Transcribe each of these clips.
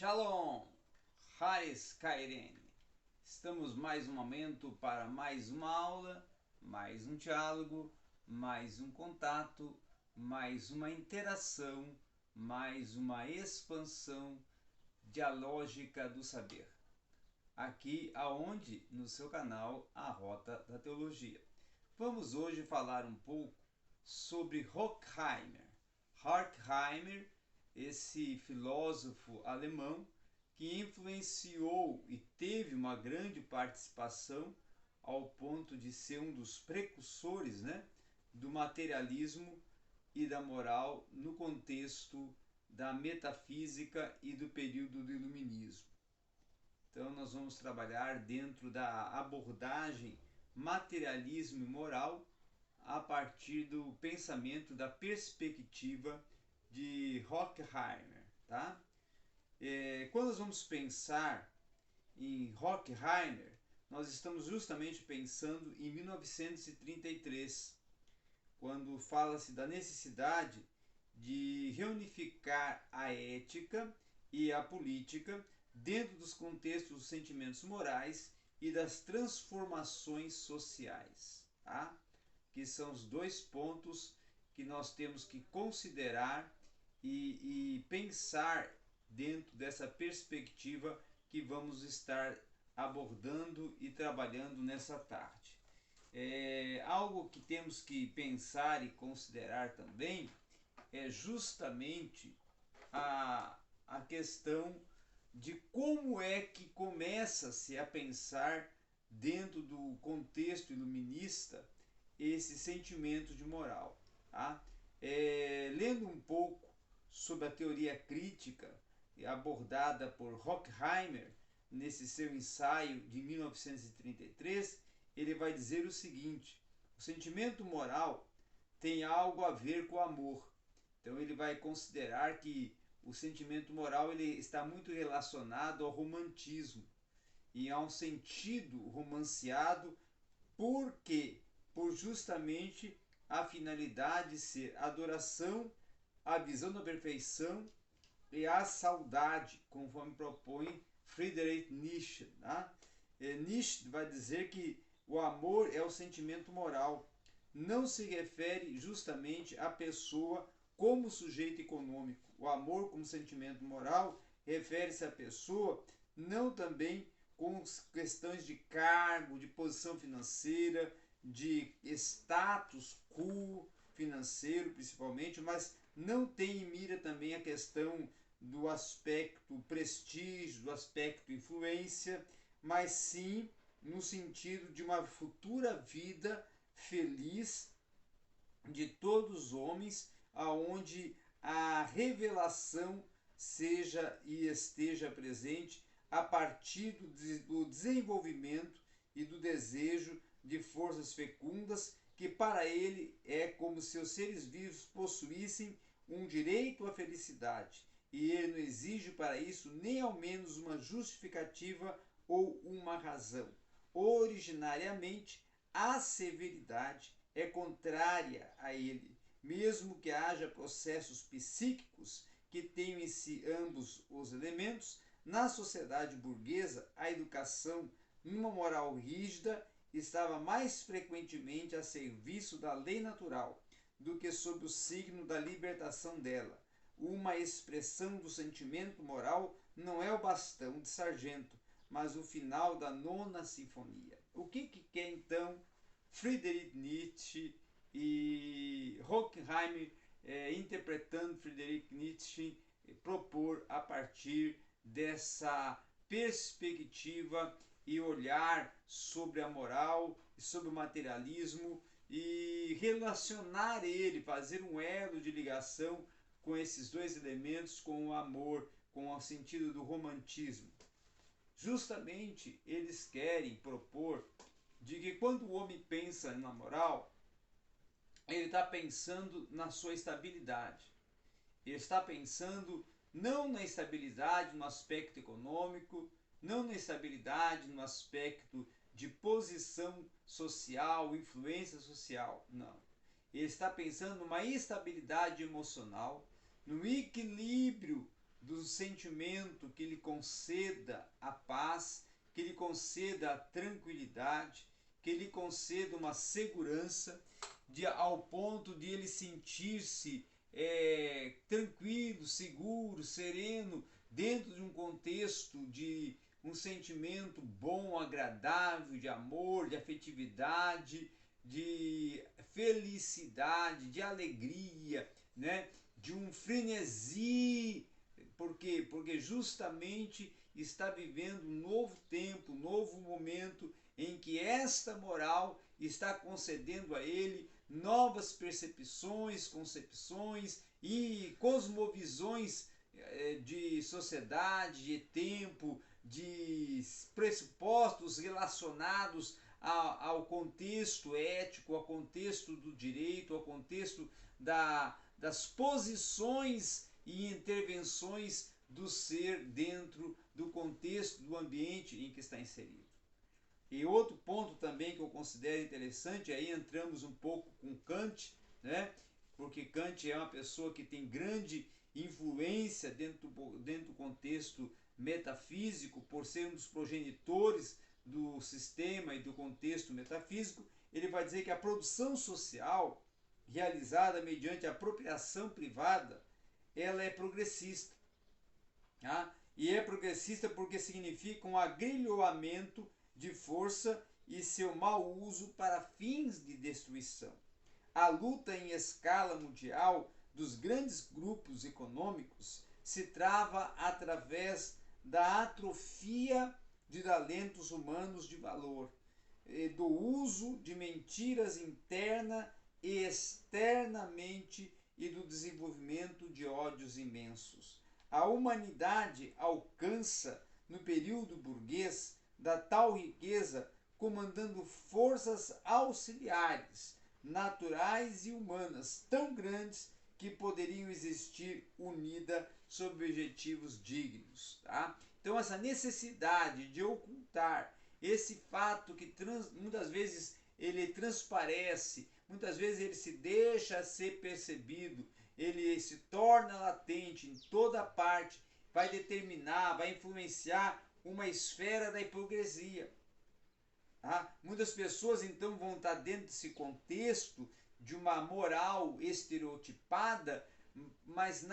Shalom, Haris Kairene. Estamos mais um momento para mais uma aula, mais um diálogo, mais um contato, mais uma interação, mais uma expansão dialógica do saber. Aqui aonde no seu canal A Rota da Teologia. Vamos hoje falar um pouco sobre Horkheimer. Horkheimer, esse filósofo alemão que influenciou e teve uma grande participação ao ponto de ser um dos precursores, do materialismo e da moral no contexto da metafísica e do período do iluminismo. Então nós vamos trabalhar dentro da abordagem materialismo e moral a partir do pensamento, da perspectiva de Horkheimer, tá? Quando nós vamos pensar em Horkheimer, nós estamos justamente pensando em 1933, quando fala-se da necessidade de reunificar a ética e a política dentro dos contextos dos sentimentos morais e das transformações sociais, tá? Que são os dois pontos que nós temos que considerar e pensar dentro dessa perspectiva que vamos estar abordando e trabalhando nessa tarde. Algo que temos que pensar e considerar também é justamente a questão de como é que começa-se a pensar dentro do contexto iluminista esse sentimento de moral. Tá? Lendo um pouco sobre a teoria crítica abordada por Horkheimer nesse seu ensaio de 1933, ele vai dizer o seguinte: o sentimento moral tem algo a ver com o amor. Então ele vai considerar que o sentimento moral ele está muito relacionado ao romantismo e a um sentido romanceado, porque por justamente a finalidade de ser adoração, a visão da perfeição e a saudade, conforme propõe Friedrich Nietzsche. Tá? Nietzsche vai dizer que o amor é o sentimento moral, não se refere justamente à pessoa como sujeito econômico. O amor como sentimento moral refere-se à pessoa não também com questões de cargo, de posição financeira, de status quo financeiro principalmente, mas não tem em mira também a questão do aspecto prestígio, do aspecto influência, mas sim no sentido de uma futura vida feliz de todos os homens, aonde a revelação seja e esteja presente a partir do desenvolvimento e do desejo de forças fecundas, que para ele é como se os seres vivos possuíssem um direito à felicidade, e ele não exige para isso nem ao menos uma justificativa ou uma razão. Originariamente, a severidade é contrária a ele, mesmo que haja processos psíquicos que tenham em si ambos os elementos. Na sociedade burguesa, a educação numa moral rígida estava mais frequentemente a serviço da lei natural do que sob o signo da libertação dela. Uma expressão do sentimento moral não é o bastão de sargento, mas o final da nona sinfonia. O que quer então Friedrich Nietzsche e Horkheimer, interpretando Friedrich Nietzsche, propor a partir dessa perspectiva e olhar sobre a moral e sobre o materialismo e relacionar ele, fazer um elo de ligação com esses dois elementos, com o amor, com o sentido do romantismo. Justamente eles querem propor de que quando o homem pensa na moral, ele está pensando na sua estabilidade. Ele está pensando não na estabilidade no aspecto econômico, não na estabilidade no aspecto de posição social, influência social, não. Ele está pensando numa estabilidade emocional, no equilíbrio do sentimento que lhe conceda a paz, que lhe conceda a tranquilidade, que lhe conceda uma segurança, ao ponto de ele sentir-se tranquilo, seguro, sereno, dentro de um contexto de um sentimento bom, agradável, de amor, de afetividade, de felicidade, de alegria, né? De um frenesi. Por quê? Porque justamente está vivendo um novo tempo, um novo momento em que esta moral está concedendo a ele novas percepções, concepções e cosmovisões de sociedade, de tempo, de pressupostos relacionados ao contexto ético, ao contexto do direito, ao contexto das posições e intervenções do ser dentro do contexto, do ambiente em que está inserido. E outro ponto também que eu considero interessante, aí entramos um pouco com Kant, né? Porque Kant é uma pessoa que tem grande influência dentro do contexto metafísico, por ser um dos progenitores do sistema e do contexto metafísico. Ele vai dizer que a produção social realizada mediante a apropriação privada, ela é progressista. Tá? E é progressista porque significa um agrilhoamento de força e seu mau uso para fins de destruição. A luta em escala mundial dos grandes grupos econômicos se trava através da atrofia de talentos humanos de valor, do uso de mentiras interna e externamente e do desenvolvimento de ódios imensos. A humanidade alcança, no período burguês, da tal riqueza, comandando forças auxiliares, naturais e humanas, tão grandes que poderiam existir unida sob objetivos dignos. Tá? Então, essa necessidade de ocultar esse fato que muitas vezes ele transparece, muitas vezes ele se deixa ser percebido, ele se torna latente em toda parte, vai determinar, vai influenciar uma esfera da hipocrisia. Tá? Muitas pessoas então vão estar dentro desse contexto de uma moral estereotipada, mas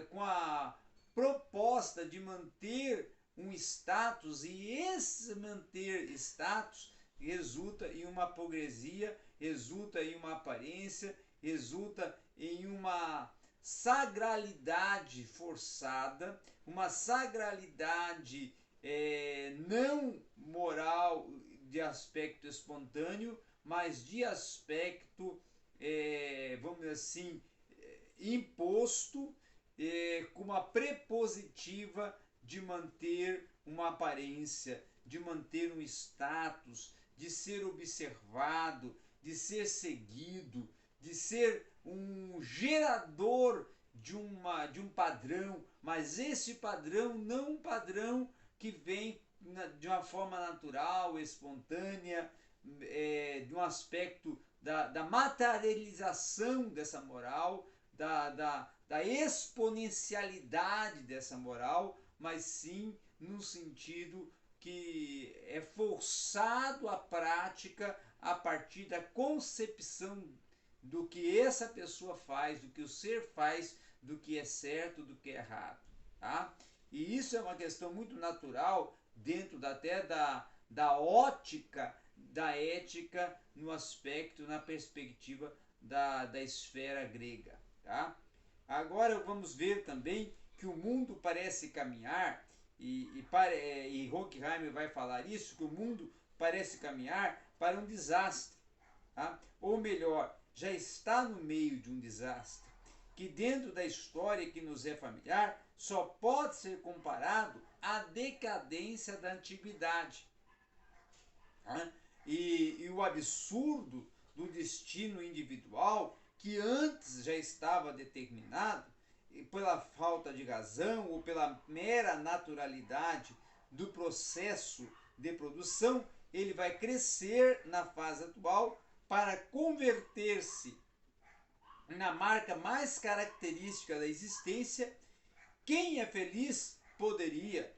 com a proposta de manter um status, e esse manter status resulta em uma hipocrisia, resulta em uma aparência, resulta em uma sacralidade forçada, uma sacralidade não moral de aspecto espontâneo, mas de aspecto, vamos dizer assim, imposto, com uma prepositiva de manter uma aparência, de manter um status, de ser observado, de ser seguido, de ser um gerador de um padrão, mas esse padrão não um padrão que vem de uma forma natural, espontânea, de um aspecto da materialização dessa moral, da exponencialidade dessa moral, mas sim no sentido que é forçado à prática a partir da concepção do que essa pessoa faz, do que o ser faz, do que é certo, do que é errado. Tá? E isso é uma questão muito natural dentro até da ótica da ética no aspecto, na perspectiva da esfera grega. Tá? Agora vamos ver também que o mundo parece caminhar, e Horkheimer vai falar isso, que o mundo parece caminhar para um desastre. Tá? Ou melhor, já está no meio de um desastre, que dentro da história que nos é familiar, só pode ser comparado à decadência da antiguidade. Tá? E o absurdo do destino individual, que antes já estava determinado, pela falta de razão ou pela mera naturalidade do processo de produção, ele vai crescer na fase atual para converter-se na marca mais característica da existência, Quem é feliz poderia,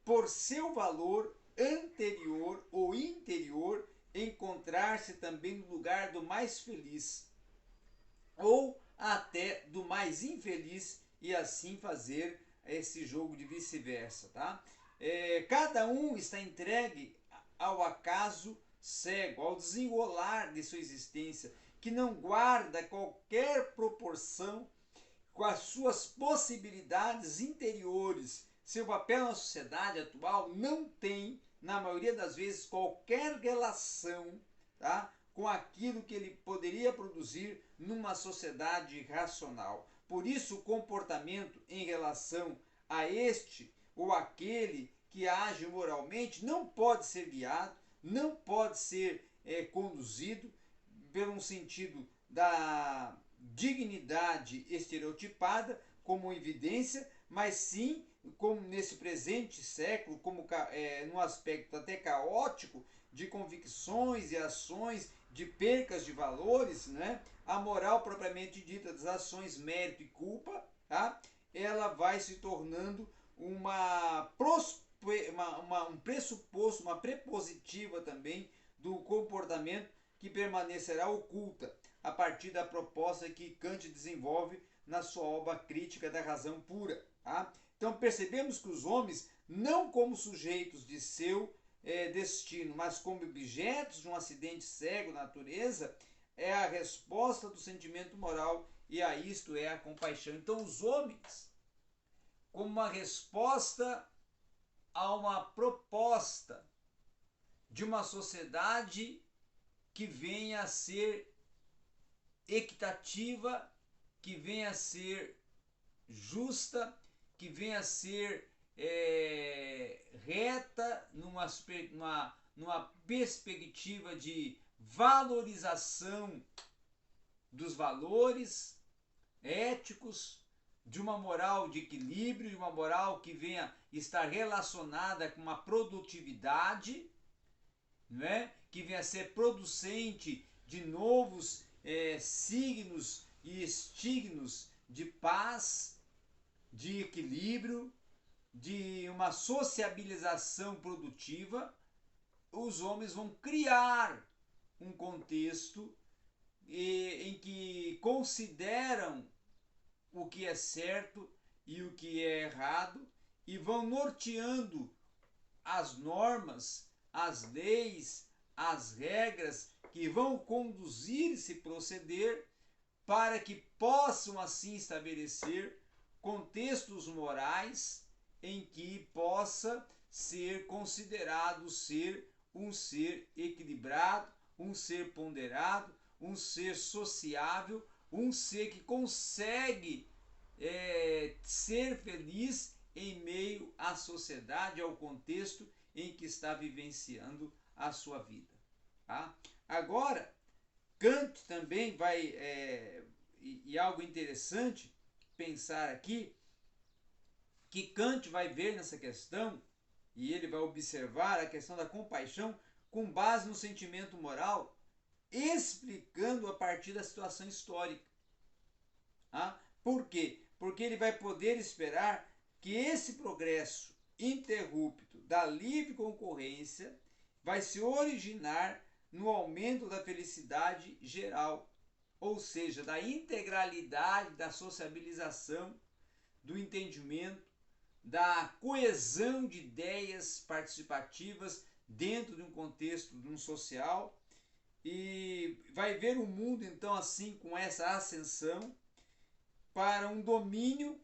por seu valor anterior ou interior, encontrar-se também no lugar do mais feliz, ou até do mais infeliz, e assim fazer esse jogo de vice-versa, tá? Cada um está entregue ao acaso cego, ao desenrolar de sua existência, que não guarda qualquer proporção com as suas possibilidades interiores. Seu papel na sociedade atual não tem, na maioria das vezes, qualquer relação, tá, com aquilo que ele poderia produzir numa sociedade racional. Por isso, o comportamento em relação a este ou aquele que age moralmente não pode ser guiado, não pode ser conduzido pelo sentido da dignidade estereotipada como evidência, mas sim, como nesse presente século, como num aspecto até caótico, de convicções e ações, de percas de valores, né? A moral propriamente dita das ações mérito e culpa, tá? Ela vai se tornando um pressuposto, uma prepositiva também do comportamento que permanecerá oculta a partir da proposta que Kant desenvolve na sua obra Crítica da Razão Pura. Tá? Então percebemos que os homens, não como sujeitos de seu destino, mas como objetos de um acidente cego da natureza, é a resposta do sentimento moral, e a isto é a compaixão. Então os homens, como uma resposta a uma proposta de uma sociedade que venha a ser equitativa, que venha a ser justa, que venha a ser reta numa perspectiva de valorização dos valores éticos, de uma moral de equilíbrio, de uma moral que venha estar relacionada com uma produtividade, né? Que venha a ser producente de novos signos e estignos de paz, de equilíbrio, de uma sociabilização produtiva. Os homens vão criar um contexto em que consideram o que é certo e o que é errado e vão norteando as normas, as leis, as regras que vão conduzir esse proceder para que possam assim estabelecer contextos morais em que possa ser considerado ser um ser equilibrado, um ser ponderado, um ser sociável, um ser que consegue ser feliz em meio à sociedade, ao contexto em que está vivenciando a sua vida. Tá? Agora, Kant também vai, e algo interessante pensar aqui, que Kant vai ver nessa questão, e ele vai observar a questão da compaixão com base no sentimento moral, explicando a partir da situação histórica. Tá? Por quê? Porque ele vai poder esperar que esse progresso interrupto da livre concorrência vai se originar no aumento da felicidade geral, ou seja, da integralidade da sociabilização, do entendimento, da coesão de ideias participativas dentro de um contexto de um social, e vai ver o mundo então assim com essa ascensão para um domínio,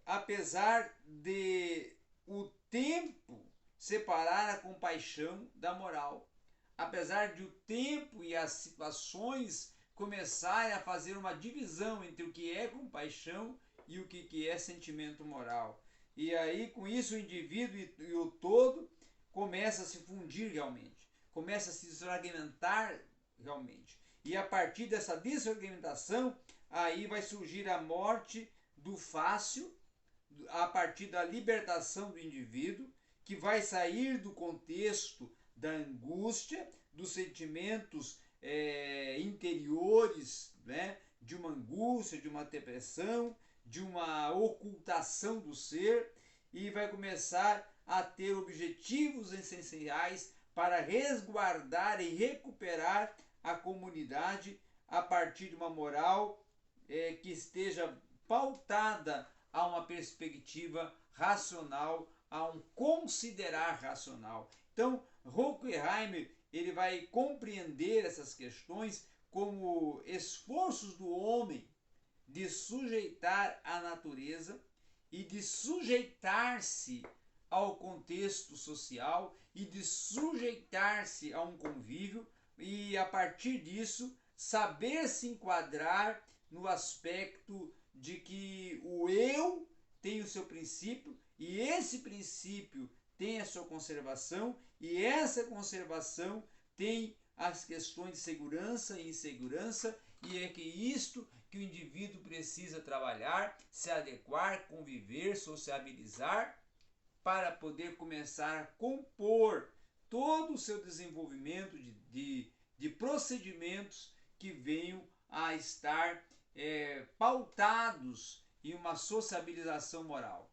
apesar de o tempo separar a compaixão da moral, apesar de o tempo e as situações começarem a fazer uma divisão entre o que é compaixão e o que é sentimento moral. E aí, com isso, o indivíduo e o todo começa a se fundir realmente, começa a se desfragmentar realmente. E a partir dessa desfragmentação, aí vai surgir a morte do fácil, a partir da libertação do indivíduo, que vai sair do contexto da angústia, dos sentimentos interiores, né, de uma angústia, de uma depressão, de uma ocultação do ser e vai começar a ter objetivos essenciais para resguardar e recuperar a comunidade a partir de uma moral que esteja pautada a uma perspectiva racional, a um considerar racional. Então, Horkheimer ele vai compreender essas questões como esforços do homem de sujeitar a natureza e de sujeitar-se ao contexto social e de sujeitar-se a um convívio e a partir disso saber se enquadrar no aspecto de que o eu tem o seu princípio e esse princípio tem a sua conservação e essa conservação tem as questões de segurança e insegurança e é que isto que o indivíduo precisa trabalhar, se adequar, conviver, sociabilizar para poder começar a compor todo o seu desenvolvimento de procedimentos que venham a estar pautados em uma sociabilização moral.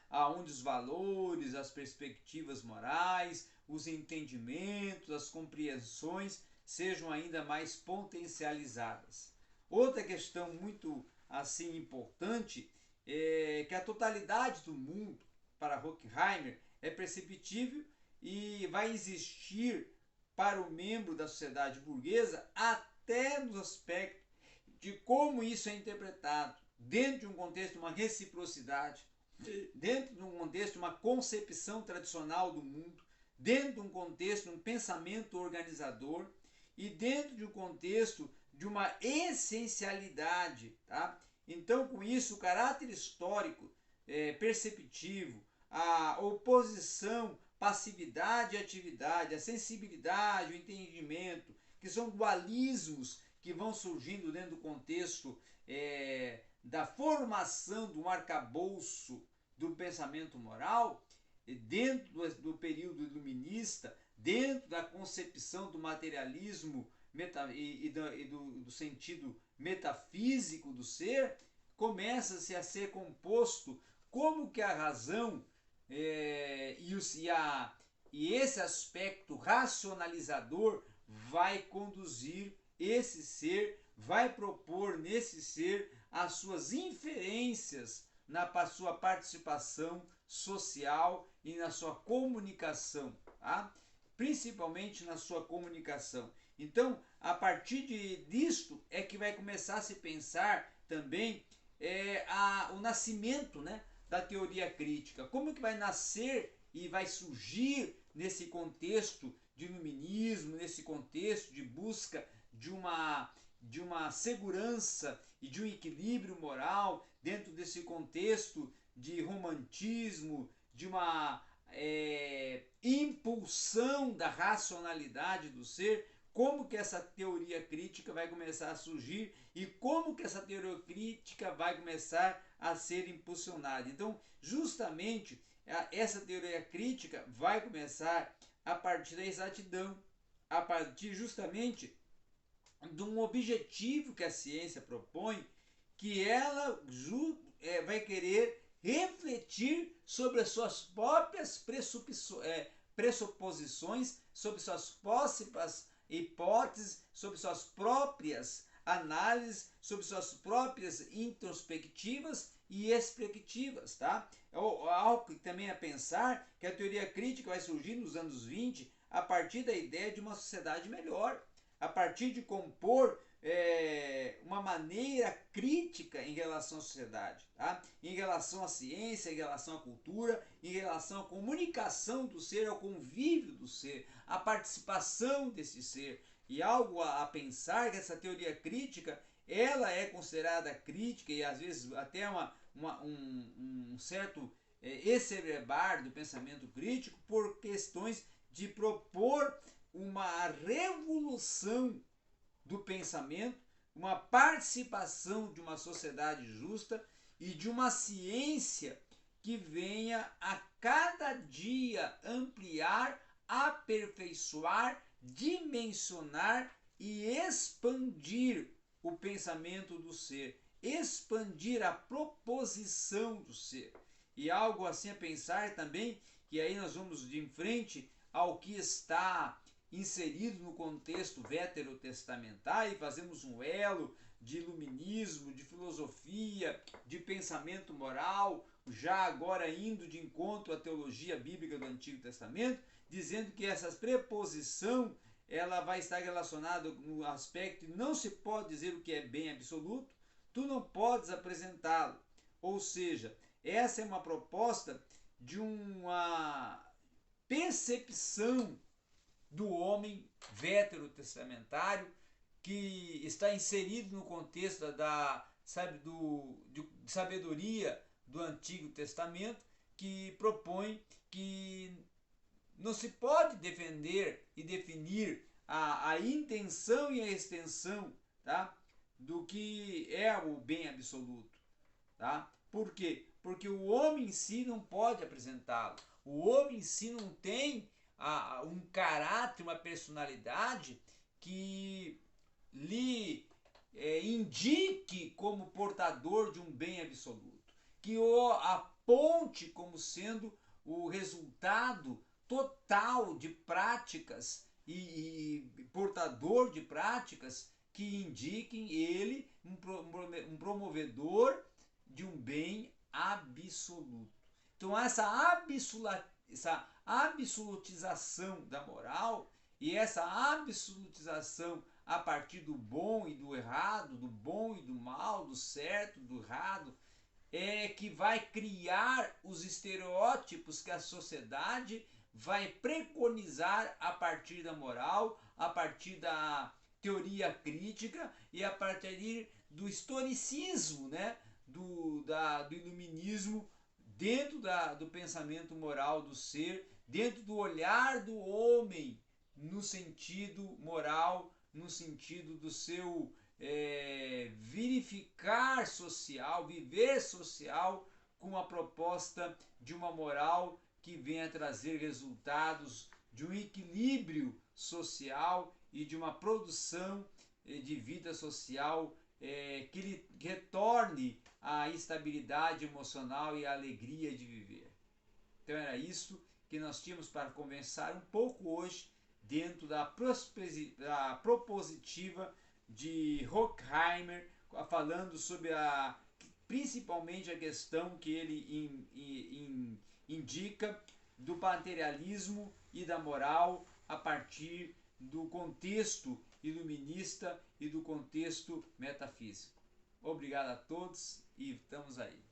Aonde os valores, as perspectivas morais, os entendimentos, as compreensões sejam ainda mais potencializadas. Outra questão muito assim importante é que a totalidade do mundo para Horkheimer é perceptível e vai existir para o membro da sociedade burguesa até no aspecto de como isso é interpretado dentro de um contexto de uma reciprocidade, dentro de um contexto de uma concepção tradicional do mundo, dentro de um contexto de um pensamento organizador e dentro de um contexto de uma essencialidade, tá? Então, com isso, o caráter histórico perceptivo, a oposição, passividade e atividade, a sensibilidade, o entendimento, que são dualismos que vão surgindo dentro do contexto da formação do arcabouço do pensamento moral, dentro do período iluminista, dentro da concepção do materialismo e do sentido metafísico do ser, começa-se a ser composto como que a razão e esse aspecto racionalizador vai conduzir esse ser, vai propor nesse ser as suas inferências na sua participação social e na sua comunicação, tá? Principalmente na sua comunicação. Então, a partir disto é que vai começar a se pensar também o nascimento, né, da teoria crítica. Como que vai nascer e vai surgir nesse contexto de iluminismo, nesse contexto de busca de uma segurança e de um equilíbrio moral, dentro desse contexto de romantismo, de uma impulsão da racionalidade do ser, como que essa teoria crítica vai começar a surgir e como que essa teoria crítica vai começar a ser impulsionada. Então, justamente, essa teoria crítica vai começar a partir da exatidão, a partir justamente de um objetivo que a ciência propõe, que ela vai querer refletir sobre as suas próprias pressuposições, sobre suas próximas hipóteses, sobre suas próprias análises, sobre suas próprias introspectivas e expectativas, tá? Algo que também é pensar que a teoria crítica vai surgir nos anos 20 a partir da ideia de uma sociedade melhor, a partir de compor uma maneira crítica em relação à sociedade, tá? Em relação à ciência, em relação à cultura, em relação à comunicação do ser, ao convívio do ser, à participação desse ser. E algo a pensar que essa teoria crítica, ela é considerada crítica e às vezes até um certo excerebar do pensamento crítico por questões de propor uma revolução do pensamento, uma participação de uma sociedade justa e de uma ciência que venha a cada dia ampliar, aperfeiçoar, dimensionar e expandir o pensamento do ser, expandir a proposição do ser. E algo assim a pensar também, que aí nós vamos de frente ao que está inserido no contexto veterotestamentário e fazemos um elo de iluminismo, de filosofia, de pensamento moral, já agora indo de encontro à teologia bíblica do Antigo Testamento, dizendo que essa preposição ela vai estar relacionada no aspecto que não se pode dizer o que é bem absoluto, tu não podes apresentá-lo. Ou seja, essa é uma proposta de uma percepção do homem veterotestamentário que está inserido no contexto de sabedoria do Antigo Testamento, que propõe que não se pode defender e definir a intenção e a extensão, tá, do que é o bem absoluto. Tá? Por quê? Porque o homem em si não pode apresentá-lo. O homem em si não tem um caráter, uma personalidade que lhe indique como portador de um bem absoluto, que o aponte como sendo o resultado total de práticas e portador de práticas que indiquem ele um promovedor de um bem absoluto. Então essa absolutização da moral e essa absolutização a partir do bom e do errado, do bom e do mal, do certo, do errado, é que vai criar os estereótipos que a sociedade vai preconizar a partir da moral, a partir da teoria crítica e a partir do historicismo, né? do iluminismo, dentro do pensamento moral do ser, dentro do olhar do homem no sentido moral, no sentido do seu verificar social, viver social, com a proposta de uma moral que venha trazer resultados de um equilíbrio social e de uma produção de vida social que lhe retorne a estabilidade emocional e a alegria de viver. Então era isso que nós tínhamos para conversar um pouco hoje dentro da propositiva de Horkheimer, falando sobre principalmente a questão que ele indica do materialismo e da moral a partir do contexto iluminista e do contexto metafísico. Obrigado a todos e estamos aí.